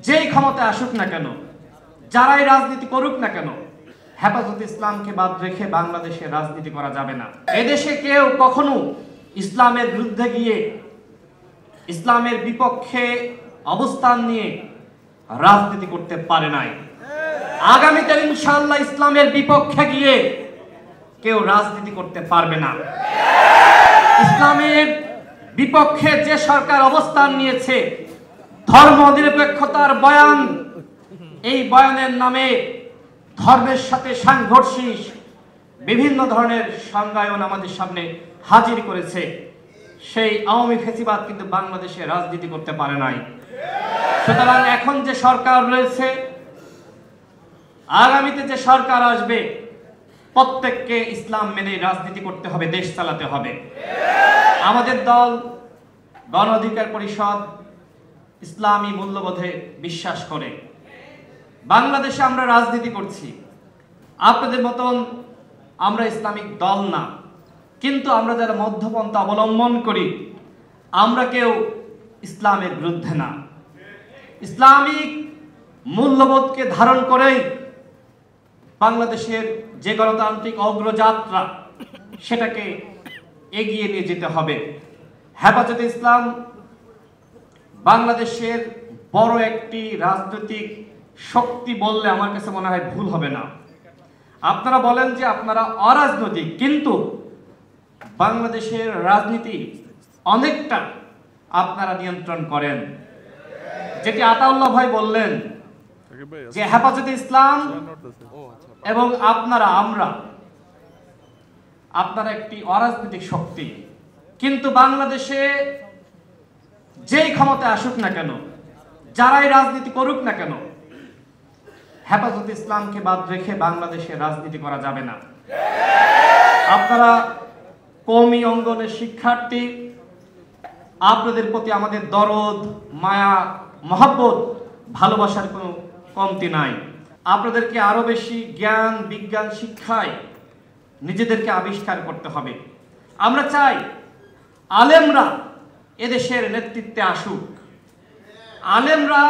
যেই ক্ষমতায় আসুক না কেন, যারাই রাজনীতি করুক না কেন, হেফাজতে ইসলামকে বাদ রেখে বাংলাদেশে রাজনীতি করা যাবে না। এদেশে কেউ কখনো ইসলামের বিরুদ্ধে গিয়ে ইসলামের বিপক্ষে অবস্থান নিয়ে রাজনীতি করতে পারে নাই। আগামীতে ইনশাআল্লাহ ইসলামের বিপক্ষে গিয়ে কেউ রাজনীতি করতে পারবে না। ইসলামের বিপক্ষে যে সরকার অবস্থান নিয়েছে, ধর্ম নিরপেক্ষতার বয়ান, এই বয়ানের নামে ধর্মের সাথে সাংঘর্ষিক বিভিন্ন ধরনের সংজ্ঞায়ন আমাদের সামনে হাজির করেছে। সেই আওয়ামী ফ্যাসিবাদ কিন্তু বাংলাদেশে রাজনীতি করতে পারে নাই। সুতরাং এখন যে সরকার রয়েছে, আগামীতে যে সরকার আসবে, প্রত্যেককে ইসলাম মেনে রাজনীতি করতে হবে, দেশ চালাতে হবে। আমাদের দল গণ অধিকার পরিষদ ইসলামী মূল্যবোধে বিশ্বাস করে। বাংলাদেশে আমরা রাজনীতি করছি, আপনাদের মতন আমরা ইসলামিক দল না, কিন্তু আমরা যারা মধ্যপন্থা অবলম্বন করি, আমরা কেউ ইসলামের বিরুদ্ধে না। ইসলামিক মূল্যবোধকে ধারণ করেই বাংলাদেশের যে গণতান্ত্রিক অগ্রযাত্রা, সেটাকে এগিয়ে নিয়ে যেতে হবে। হেফাজতে ইসলাম বাংলাদেশের বড় একটি রাজনৈতিক শক্তি বললে আমার কাছে মনে হয় ভুল হবে না। আপনারা বলেন যে আপনারা অরাজনৈতিক, কিন্তু বাংলাদেশের রাজনীতি অনেকটা আপনারা নিয়ন্ত্রণ করেন। যেটি আতাউল্লাহ ভাই বললেন যে হেফাজতে ইসলাম এবং আপনারা একটি অরাজনৈতিক শক্তি, কিন্তু বাংলাদেশে যেই ক্ষমতায় আসুক না কেন, যারাই রাজনীতি করুক না কেন, হেফাজতে ইসলামকে বাদ রেখে বাংলাদেশে রাজনীতি করা যাবে না। আপনারা কওমি অঙ্গনের শিক্ষার্থী, আপনাদের প্রতি আমাদের দরদ, মায়া, মহব্বত, ভালোবাসার কোনো কমতি নাই। আপনাদেরকে আরো বেশি জ্ঞান বিজ্ঞান শিক্ষায় নিজেদেরকে আবিষ্কার করতে হবে। আমরা চাই আলেমরা এদেশের নেতৃত্বে আসুক, আলেমরা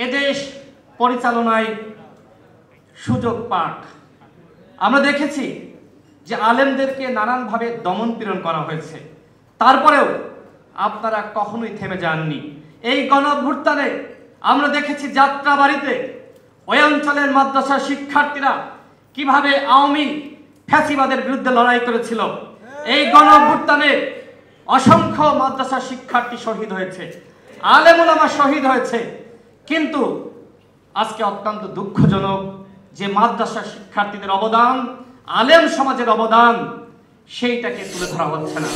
এদেশ পরিচালনায় সুযোগ পাক। আমরা দেখেছি যে আলেমদেরকে নানানভাবে দমন পীড়ন করা হয়েছে, তারপরেও আপনারা কখনোই থেমে যাননি। এই গণঅভ্যুত্থানে আমরা দেখেছি যাত্রাবাড়িতে ওই অঞ্চলের মাদ্রাসার শিক্ষার্থীরা কিভাবে আওয়ামী ফ্যাসিবাদের বিরুদ্ধে লড়াই করেছিল। এই গণঅভ্যুত্থানে অসংখ্য মাদ্রাসার শিক্ষার্থী শহীদ হয়েছে, আলেম ওলামা শহীদ হয়েছে, কিন্তু আজকে অত্যন্ত দুঃখজনক যে মাদ্রাসার শিক্ষার্থীদের অবদান, আলেম সমাজের অবদান, সেইটাকে তুলে ধরা হচ্ছে না।